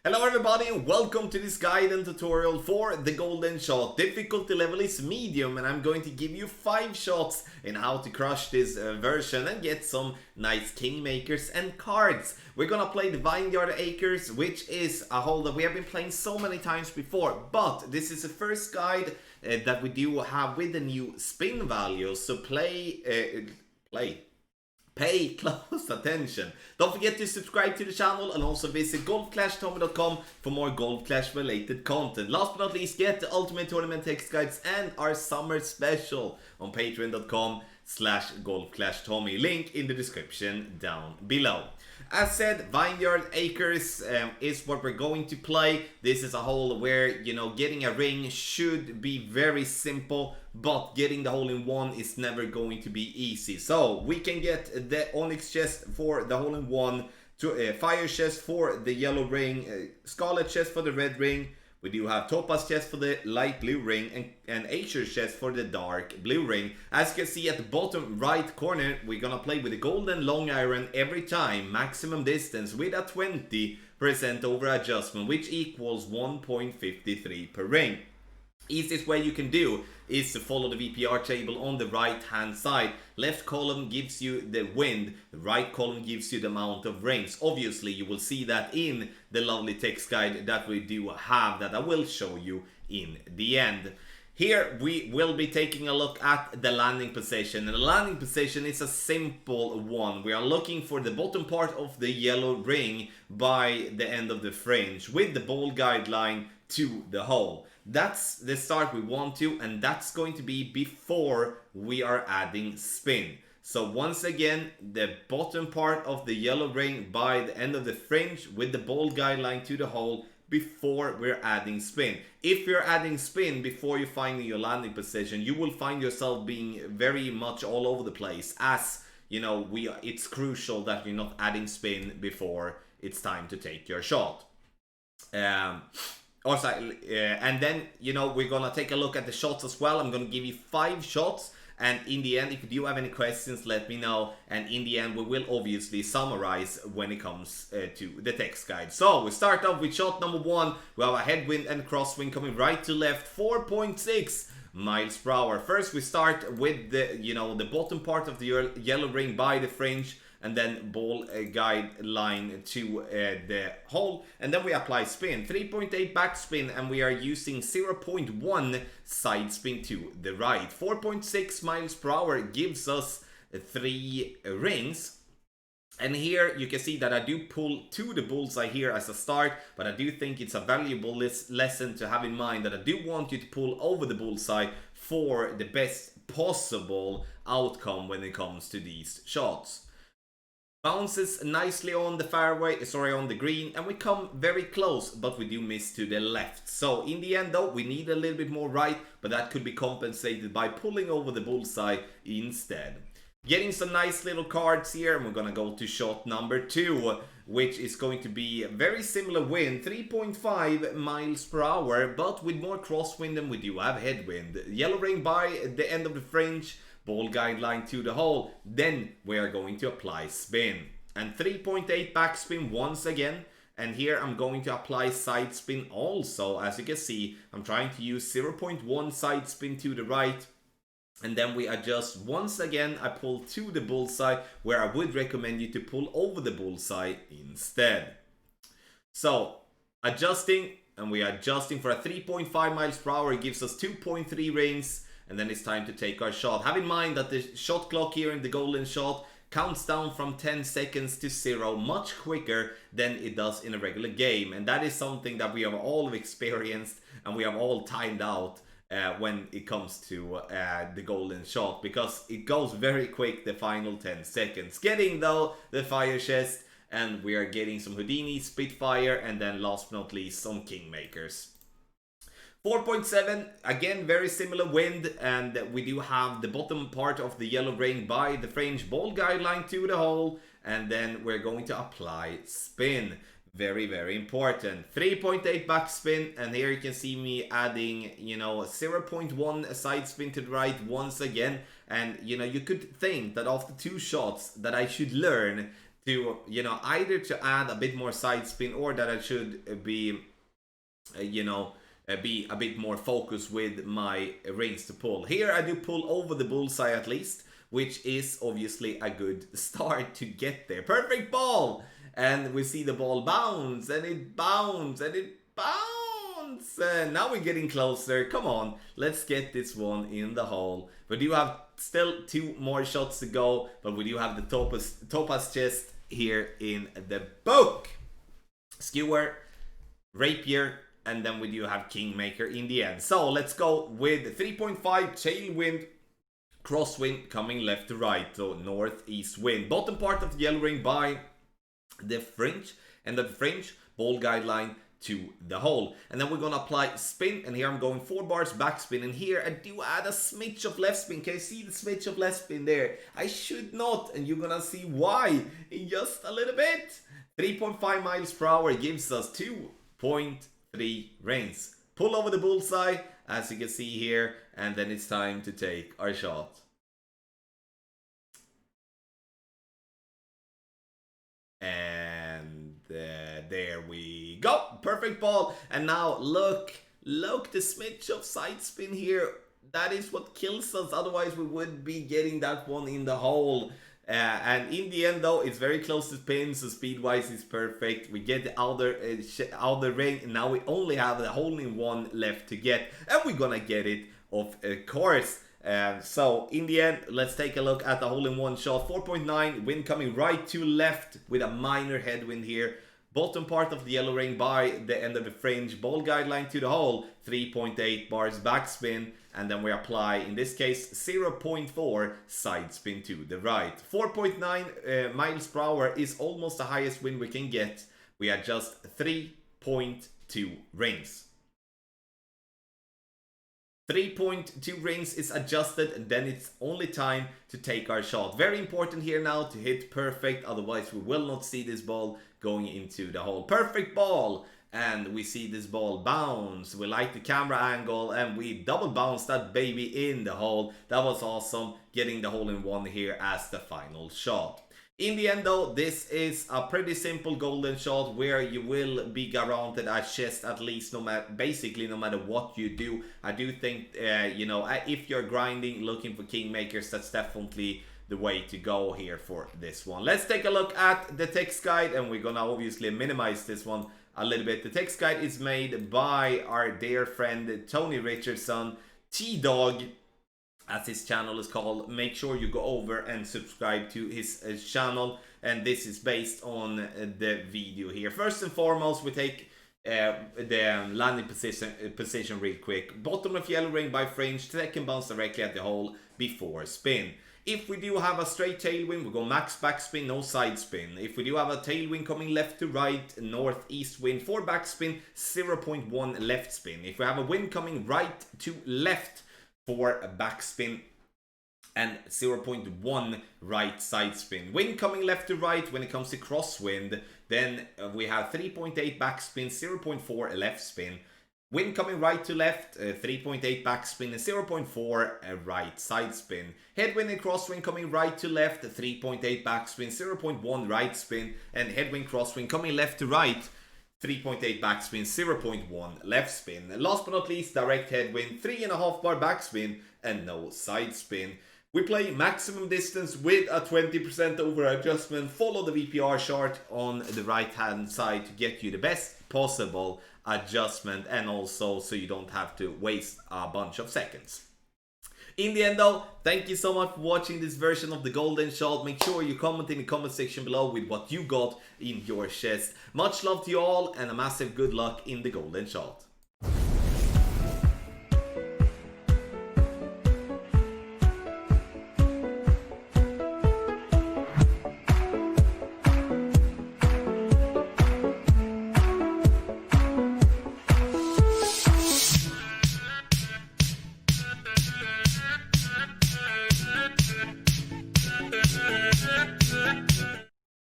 Hello everybody and welcome to this guide and tutorial for the golden shot. Difficulty level is medium and I'm going to give you 5 shots in how to crush this version and get some nice kingmakers and cards. We're gonna play the Vineyard Acres, which is a hole that we have been playing so many times before, but this is the first guide that we do have with the new spin values, so pay close attention. Don't forget to subscribe to the channel and also visit golfclashtommy.com for more Golf Clash related content. Last but not least, get the ultimate tournament text guides and our summer special on patreon.com/golfclashtommy. Link in the description down below. As said, Vineyard Acres is what we're going to play. This is a hole where, getting a ring should be very simple, but getting the hole in one is never going to be easy. So we can get the Onyx chest for the hole in one, Fire chest for the yellow ring, Scarlet chest for the red ring. We do have Topaz chest for the light blue ring and Azure chest for the dark blue ring. As you can see at the bottom right corner, we're gonna play with the golden long iron every time, maximum distance with a 20% over adjustment, which equals 1.53 per ring. Easiest way you can do is to follow the VPR table on the right hand side. Left column gives you the wind, the right column gives you the amount of rings. Obviously you will see that in the lovely text guide that we do have, that I will show you in the end. Here we will be taking a look at the landing position, and the landing position is a simple one. We are looking for the bottom part of the yellow ring by the end of the fringe with the ball guideline to the hole. That's the start we want to, and that's going to be before we are adding spin. So once again, the bottom part of the yellow ring by the end of the fringe with the ball guideline to the hole before we're adding spin. If you're adding spin before you find your landing position, you will find yourself being very much all over the place, as it's crucial that you're not adding spin before it's time to take your shot. And then, we're gonna take a look at the shots as well. I'm gonna give you 5 shots, and in the end, if you do have any questions, let me know. And in the end, we will obviously summarize when it comes to the text guide. So we start off with shot number 1. We have a headwind and crosswind coming right to left, 4.6 miles per hour. First, we start with the bottom part of the yellow ring by the fringe, and then ball guideline to the hole, and then we apply spin, 3.8 backspin, and we are using 0.1 side spin to the right. 4.6 miles per hour gives us 3 rings. And here you can see that I do pull to the bullseye here as a start, but I do think it's a valuable lesson to have in mind that I do want you to pull over the bullseye for the best possible outcome when it comes to these shots. Bounces nicely on the fairway, on the green, and we come very close, but we do miss to the left. So in the end though, we need a little bit more right, but that could be compensated by pulling over the bullseye instead. Getting some nice little cards here, and we're gonna go to shot number 2, which is going to be a very similar wind, 3.5 miles per hour, but with more crosswind than we do have headwind. Yellow ring by the end of the fringe, ball guideline to the hole, then we are going to apply spin. And 3.8 backspin once again, and here I'm going to apply side spin also. As you can see, I'm trying to use 0.1 side spin to the right, and then we adjust once again. I pull to the bullseye, where I would recommend you to pull over the bullseye instead. So adjusting, and we are adjusting for a 3.5 miles per hour. It gives us 2.3 rings, and then it's time to take our shot. Have in mind that the shot clock here in the golden shot counts down from 10 seconds to 0 much quicker than it does in a regular game, and that is something that we have all experienced and we have all timed out when it comes to the golden shot, because it goes very quick, the final 10 seconds. Getting though the fire chest, and we are getting some Houdini, Spitfire, and then last but not least some Kingmakers. 4.7, again very similar wind, and we do have the bottom part of the yellow ring by the fringe, ball guideline to the hole, and then we're going to apply spin. Very, very important. 3.8 backspin, and here you can see me adding, 0.1 side spin to the right once again. And, you could think that after 2 shots that I should learn to, you know, either to add a bit more side spin, or that I should be, you know, be a bit more focused with my rings to pull. Here I do pull over the bullseye at least, which is obviously a good start to get there. Perfect ball! And we see the ball bounce, and it bounce, and it bounce! Now we're getting closer. Come on, let's get this one in the hole. We do have still 2 more shots to go, but we do have the topaz chest here in the book. Skewer, rapier, and then we do have Kingmaker in the end. So let's go with 3.5 tailwind, crosswind coming left to right, so northeast wind. Bottom part of the yellow ring by the fringe, and the fringe ball guideline to the hole. And then we're gonna apply spin, and here I'm going 4 bars backspin, and here I do add a smidge of left spin. Can you see the smidge of left spin there? I should not, and you're gonna see why in just a little bit. 3.5 miles per hour gives us 2.3 rings. Pull over the bullseye, as you can see here, and then it's time to take our shot. And there we go, perfect ball. And now look the smidge of side spin here. That is what kills us, otherwise we would be getting that one in the hole. And in the end though, it's very close to spin, so speed wise it's perfect. We get the outer ring, and now we only have the hole in one left to get, and we're gonna get it, of course. So in the end, let's take a look at the hole-in-one shot. 4.9, wind coming right to left with a minor headwind here. Bottom part of the yellow ring by the end of the fringe, ball guideline to the hole, 3.8 bars backspin, and then we apply, in this case, 0.4 side spin to the right. 4.9 miles per hour is almost the highest wind we can get. We are just 3.2 rings. 3.2 rings is adjusted, and then it's only time to take our shot. Very important here now to hit perfect, otherwise we will not see this ball going into the hole. Perfect ball, and we see this ball bounce. We like the camera angle, and we double bounce that baby in the hole. That was awesome, getting the hole in one here as the final shot. In the end though, this is a pretty simple golden shot where you will be guaranteed a chest at least, basically no matter what you do. I do think, you know, if you're grinding, looking for Kingmakers, that's definitely the way to go here for this one. Let's take a look at the text guide, and we're gonna obviously minimize this one a little bit. The text guide is made by our dear friend Tony Richardson, T-Dog, as his channel is called. Make sure you go over and subscribe to his channel, and this is based on the video here. First and foremost, we take the landing position real quick. Bottom of yellow ring by fringe, second bounce directly at the hole before spin. If we do have a straight tailwind, we go max backspin, no side spin. If we do have a tailwind coming left to right, northeast wind, 4 backspin, 0.1 left spin. If we have a wind coming right to left, for a backspin, and 0.1 right side spin. Wind coming left to right when it comes to crosswind, then we have 3.8 backspin, 0.4 left spin. Wind coming right to left, 3.8 backspin, and 0.4 right side spin. Headwind and crosswind coming right to left, 3.8 backspin, 0.1 right spin, and headwind crosswind coming left to right, 3.8 backspin, 0.1 left spin. Last but not least, direct headwind, 3.5 bar backspin, and no side spin. We play maximum distance with a 20% over adjustment. Follow the VPR chart on the right hand side to get you the best possible adjustment, and also so you don't have to waste a bunch of seconds. In the end though, thank you so much for watching this version of the golden shot. Make sure you comment in the comment section below with what you got in your chest. Much love to you all, and a massive good luck in the golden shot.